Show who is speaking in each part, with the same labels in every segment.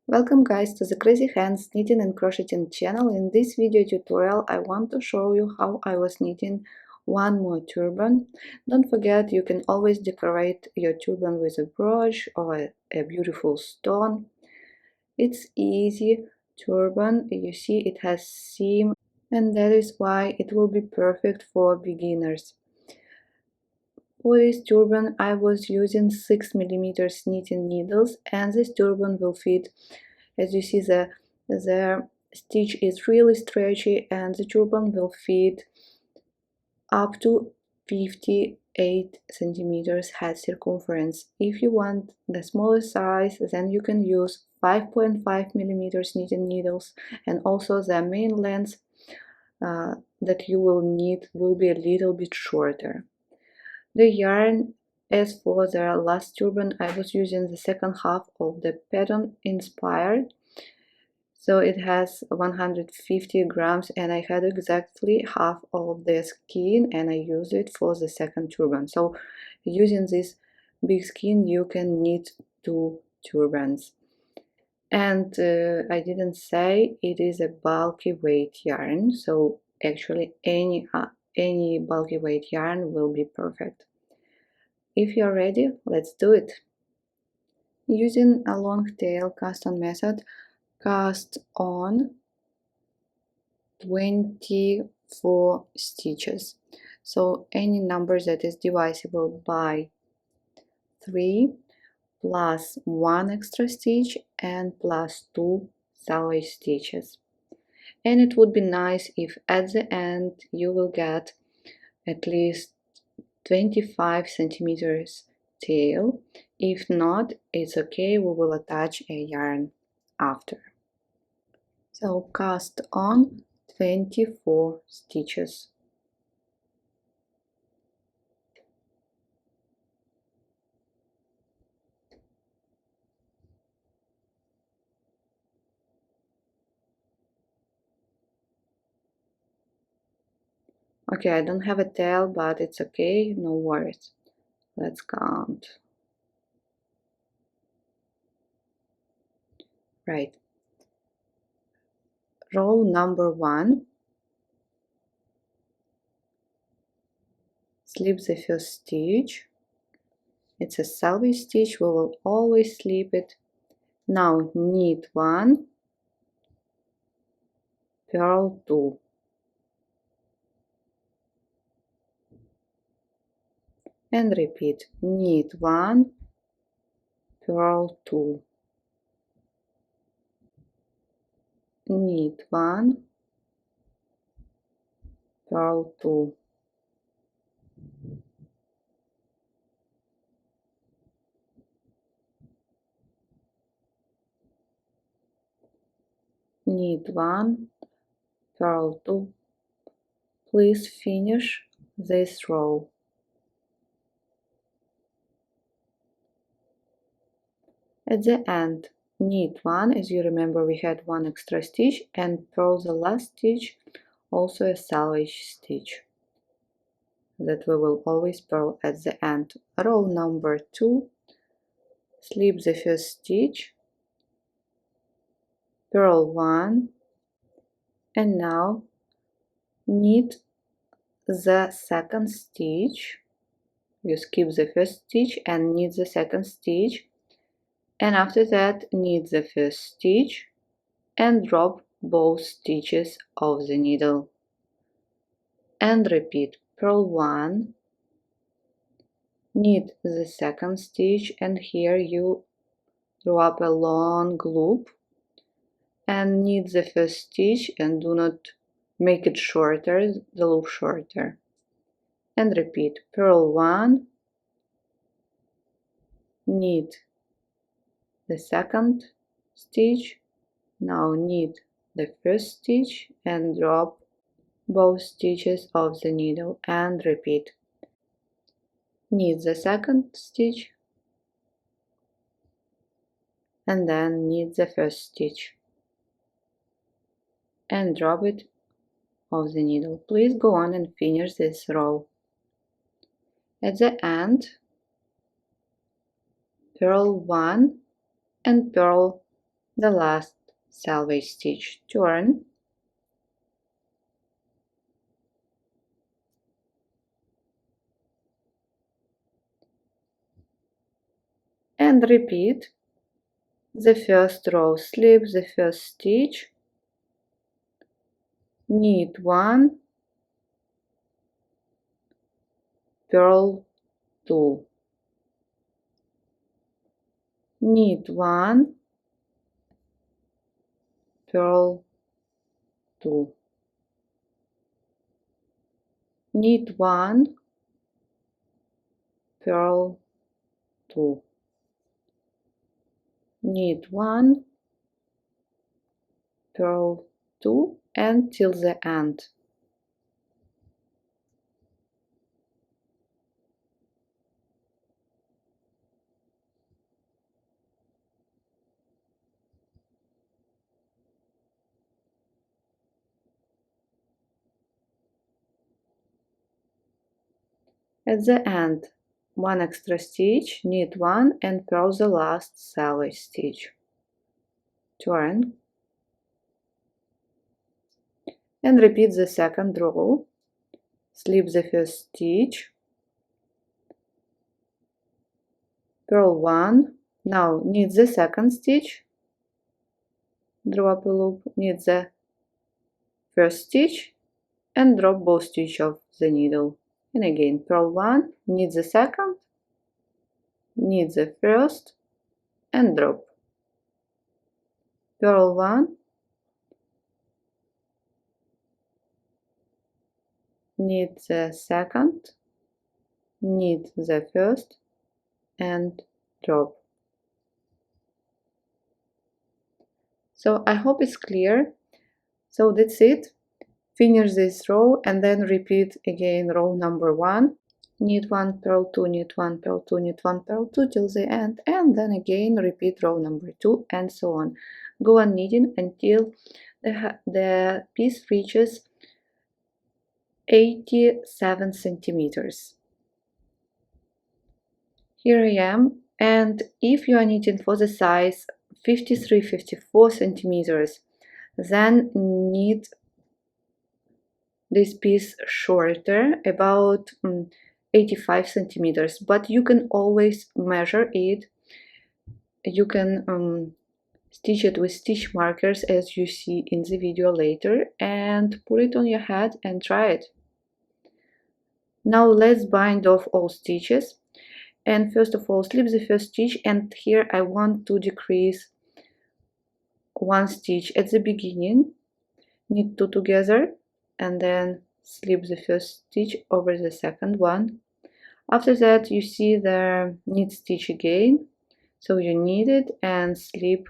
Speaker 1: Welcome guys to the Crazy Hands Knitting and Crocheting channel. In this video tutorial I want to show you how I was knitting one more turban. Don't forget, you can always decorate your turban with a brooch or a beautiful stone. It's easy turban, you see it has seam, and that is why it will be perfect for beginners. For this turban I was using 6mm knitting needles, and this turban will fit. As you see, the stitch is really stretchy and the turban will fit up to 58 centimeters head circumference. If you want the smaller size, then you can use 5.5mm knitting needles, and also the main length that you will need will be a little bit shorter. The yarn, as for the last turban, I was using the second half of the pattern inspired. So it has 150 grams, and I had exactly half of the skein, and I used it for the second turban. So using this big skein you can knit 2 turbans. And I didn't say it is a bulky weight yarn, so actually any bulky weight yarn will be perfect. If you're ready, let's do it. Using a long tail cast on method, cast on 24 stitches. So any number that is divisible by 3 plus 1 extra stitch and plus 2 salvage stitches. And it would be nice if at the end you will get at least 25 centimeters tail. If not, it's okay, we will attach a yarn after. So cast on 24 stitches. Okay, I don't have a tail, but it's okay, no worries. Let's count. Right. Row number 1. Slip the first stitch. It's a salvage stitch, we will always slip it. Now knit 1, purl 2. And repeat, knit 1, purl 2. Knit 1, purl 2. Knit 1, purl 2. Please finish this row. At the end, knit 1, as you remember we had 1 extra stitch, and purl the last stitch, also a salvage stitch that we will always purl at the end. Row number 2, slip the first stitch, purl 1, and now knit the second stitch. You skip the first stitch and knit the second stitch, and after that knit the first stitch and drop both stitches of the needle, and repeat, purl 1, knit the second stitch, and here you drop a long loop and knit the first stitch, and do not make it shorter, the loop shorter, and repeat, purl 1, knit the second stitch, now knit the first stitch and drop both stitches of the needle, and repeat, knit the second stitch and then knit the first stitch and drop it of the needle. Please go on and finish this row. At the end, purl 1 and purl the last selvage stitch. Turn and repeat the first row. Slip the first stitch, knit 1, purl 2, knit 1, purl 2, knit 1, purl 2, knit 1, purl 2 until the end. At the end, 1 extra stitch, knit 1 and purl the last selvage stitch. Turn and repeat the second row. Slip the first stitch, purl 1, now knit the second stitch, drop a loop, knit the first stitch and drop both stitches of the needle. And again, purl 1, knit the second, knit the first and drop. Purl 1, knit the second, knit the first and drop. So I hope it's clear. So that's it. Finish this row and then repeat again row number 1. Knit 1, purl 2, knit 1, purl 2, knit 1, purl 2 till the end, and then again repeat row number 2 and so on. Go on knitting until the piece reaches 87 centimeters. Here I am, and if you are knitting for the size 53-54 centimeters, then knit this piece shorter, about 85 centimeters, but you can always measure it. You can stitch it with stitch markers as you see in the video later and put it on your head and try it. Now let's bind off all stitches, and first of all slip the first stitch, and here I want to decrease 1 stitch at the beginning, knit 2 together and then slip the first stitch over the second one. After that you see the knit stitch again, so you knit it and slip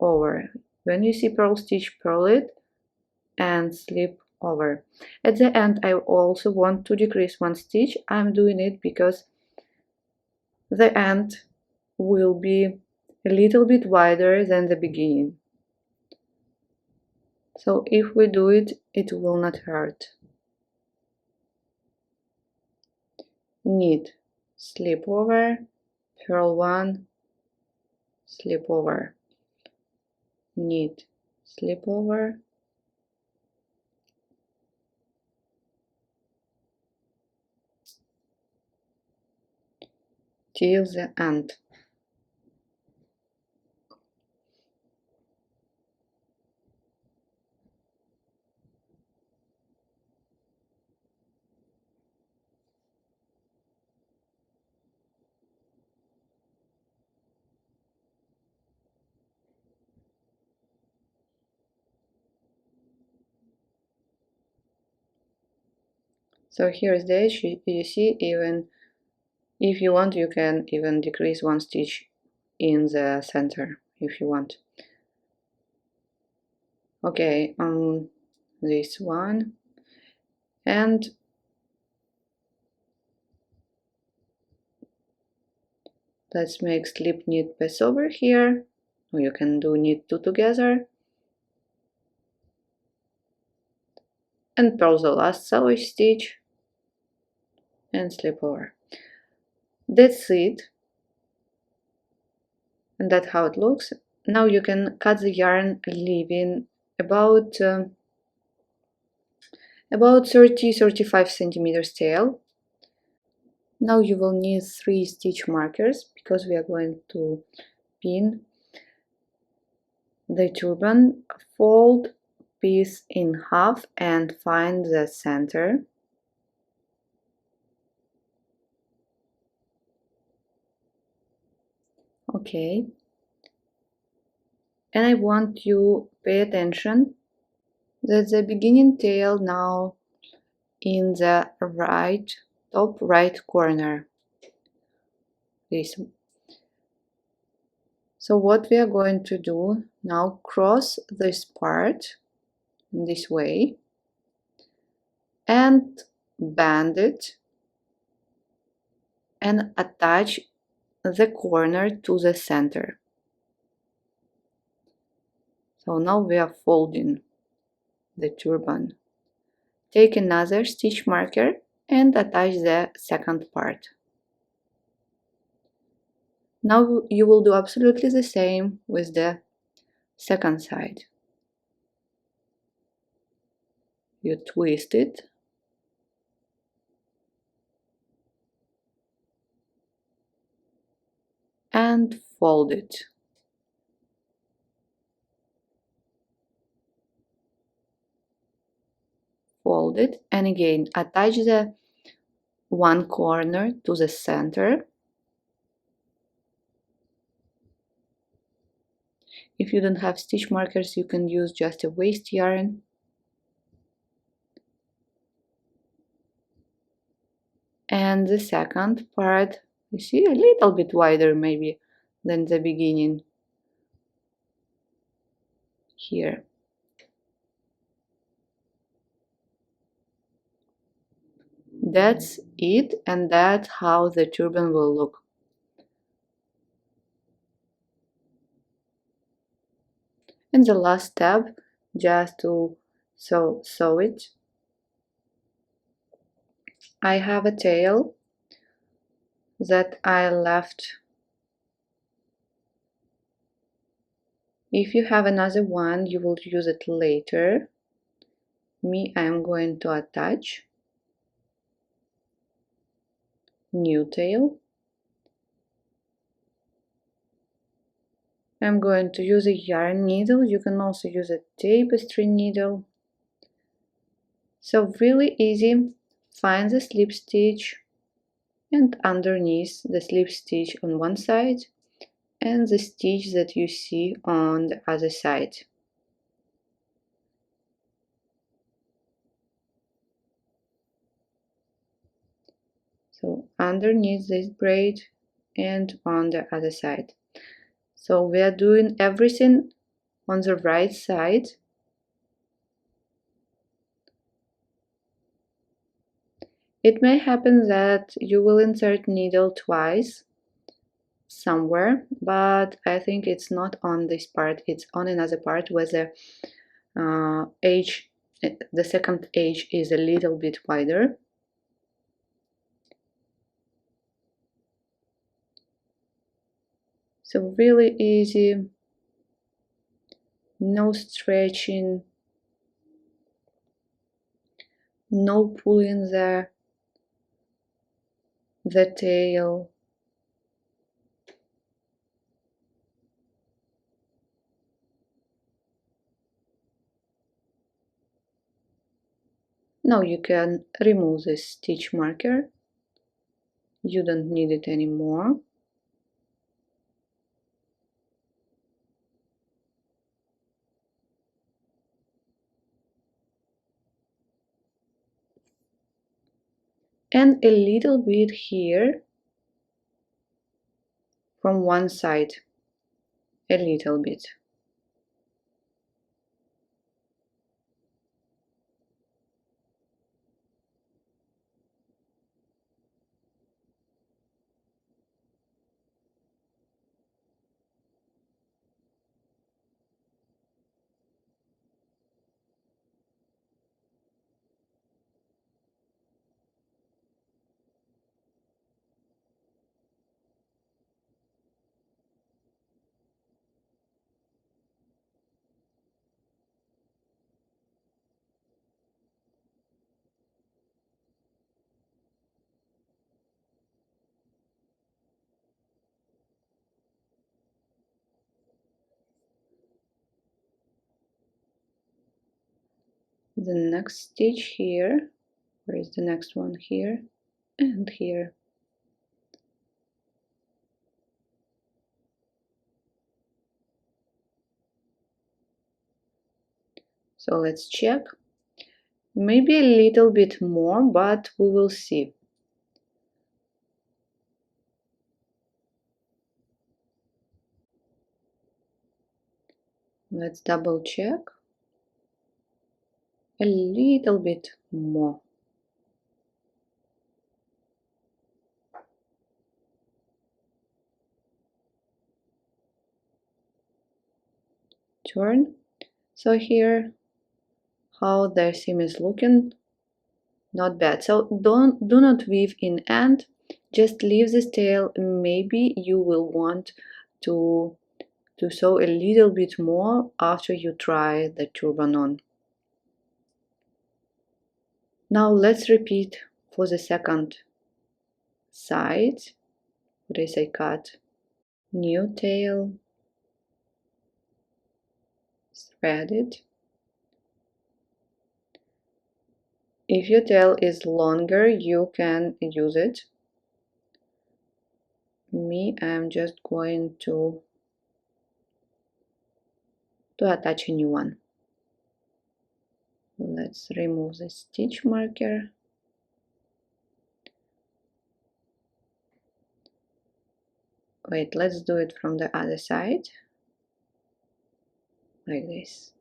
Speaker 1: over. When you see purl stitch, purl it and slip over. At the end I also want to decrease 1 stitch. I'm doing it because the end will be a little bit wider than the beginning. So if we do it, it will not hurt. Knit, slip over, purl 1, slip over, knit, slip over, till the end. So here's the edge. You see, even if you want, you can even decrease 1 stitch in the center if you want. Okay, this one, and let's make slip knit pass over here, or you can do knit 2 together and purl the last selvage stitch and slip over. That's it, and that's how it looks. Now you can cut the yarn, leaving about 30-35 centimeters tail. Now you will need 3 stitch markers because we are going to pin the turban. Fold piece in half and find the center. Okay. And I want you pay attention that the beginning tail now in the top right corner. This. So what we are going to do now, cross this part in this way and bend it and attach the corner to the center. So now we are folding the turban. Take another stitch marker and attach the second part. Now you will do absolutely the same with the second side. You twist it and fold it. Fold it and again attach the one corner to the center. If you don't have stitch markers, you can use just a waste yarn. And the second part, you see, a little bit wider maybe than the beginning here. That's it, and that's how the turban will look. And the last step, just to sew it. I have a tail that I left. If you have another one, you will use it later. Me, I am going to attach new tail. I'm going to use a yarn needle. You can also use a tapestry needle. So really easy. Find the slip stitch and underneath the slip stitch on one side and the stitch that you see on the other side. So underneath this braid and on the other side. So we are doing everything on the right side. It may happen that you will insert needle twice somewhere, but I think it's not on this part, it's on another part where the edge, the second edge is a little bit wider. So really easy, no stretching, no pulling the tail. Now you can remove this stitch marker. You don't need it anymore. And a little bit here from one side, a little bit. the next stitch here. Where is the next one? Here and here. So let's check. Maybe a little bit more, but we will see. Let's double check. A little bit more. Turn. So here, how the seam is looking, not bad. So do not weave in end, just leave this tail. Maybe you will want to sew a little bit more after you try the turban on. Now let's repeat for the second side. What is I cut? New tail, thread it. If your tail is longer, you can use it. Me, I'm just going to attach a new one. Let's remove the stitch marker. Wait, let's do it from the other side, like this.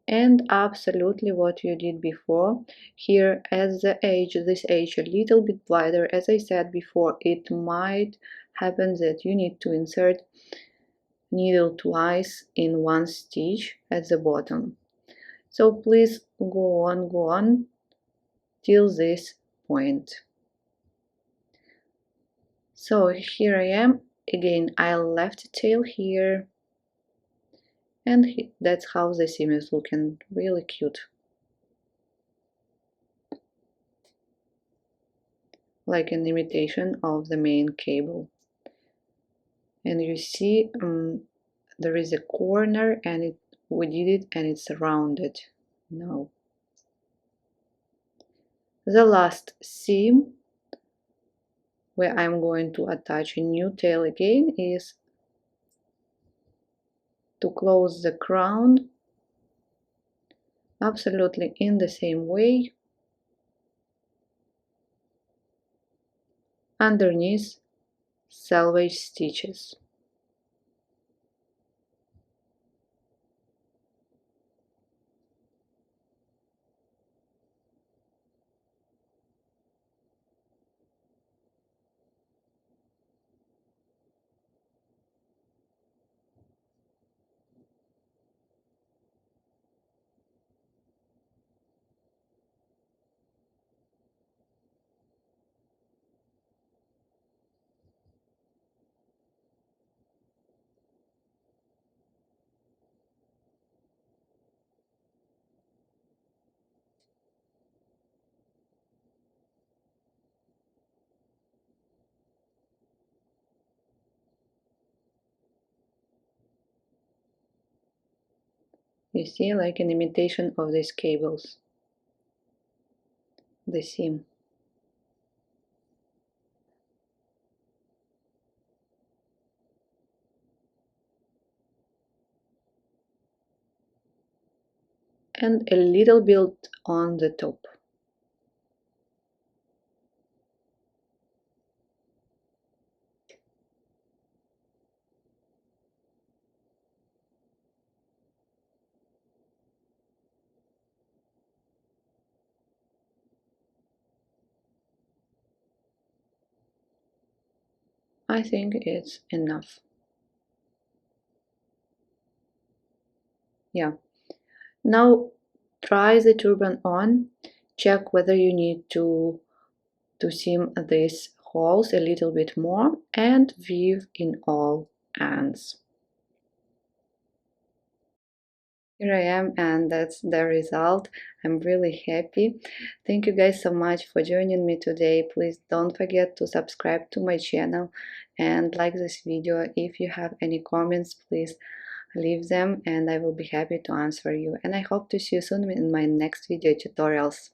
Speaker 1: And absolutely what you did before. Here, as the edge, this edge a little bit wider, as I said before, it might happen that you need to insert needle twice in one stitch at the bottom. So please go on till this point. So here I am again. I left a tail here, and that's how the seam is looking, really cute, like an imitation of the main cable. And you see there is a corner, and we did it, and it's rounded now. The last seam, where I'm going to attach a new tail again, is to close the crown absolutely in the same way underneath selvage stitches. You see, like an imitation of these cables, the seam. And a little bit on the top. I think it's enough. Yeah. Now try the turban on, check whether you need to seam these holes a little bit more, and weave in all ends. here I am, and that's the result. I'm really happy. Thank you guys so much for joining me today. Please don't forget to subscribe to my channel and like this video. If you have any comments, please leave them and I will be happy to answer you. And I hope to see you soon in my next video tutorials.